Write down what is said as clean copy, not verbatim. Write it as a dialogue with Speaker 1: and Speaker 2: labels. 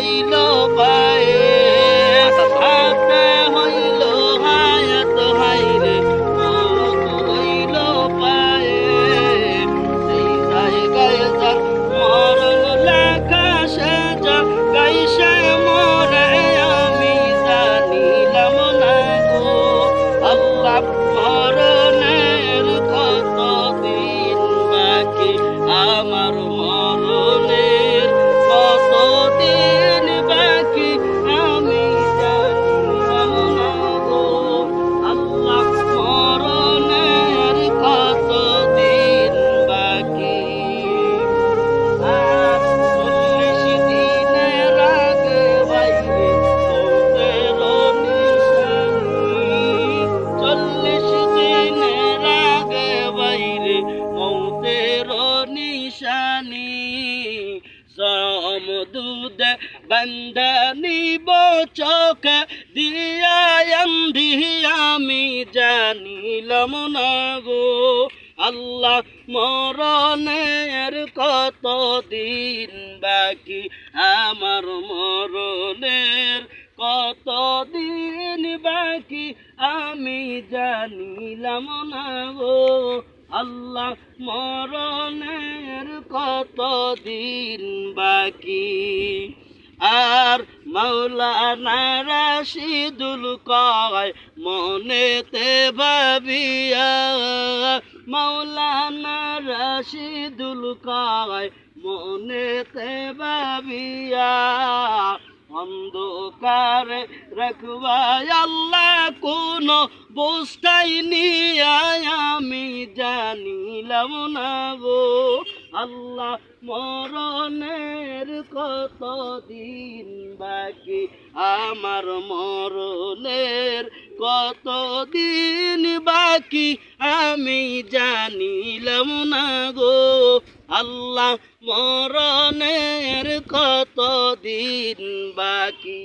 Speaker 1: হইল পায়ে হাতে হইল হায়াত হাইরে মৌত হইল পায়ে সেই জায়গায় যার মরণ লেখা সে জায়গায় সে মরে আমি জানিলাম না গো আল্লাহ মরণের কত দিন বাকি আমার মরণের কত দিন বাকি আমি জানিলাম না গো আল্লাহ মরণের কত দিন বাকি আর 40 দিনের আগে বাইরে মৌতের নিশানি 40 দিনের আগে বাইরে মৌতের নিশানি সমদুদে বান্ধা নিব চোখে দিয়া আন্ধি আমি জানিলাম না গো আল্লাহ মরণের কত দিন বাকি আমার মরণের কত দিন বাকি আমি জানিলাম না গো আল্লাহ মরণের কত দিন বাকি আর মাওলানা রাশিদুল কয় মনেতে ভাবিয়া মাওলানা রাশিদুল কয় মনেতে ভাবিয়া অন্ধকারে রাখবায় আল্লাহ কোন বস্তায় নিয়ে আমি জানিলাম না গো আল্লাহ মরণের কত দিন বাকি আমার মরণের কত দিন বাকি আমি জানিলাম না গো আল্লাহ মরণের কত দিন বাকি।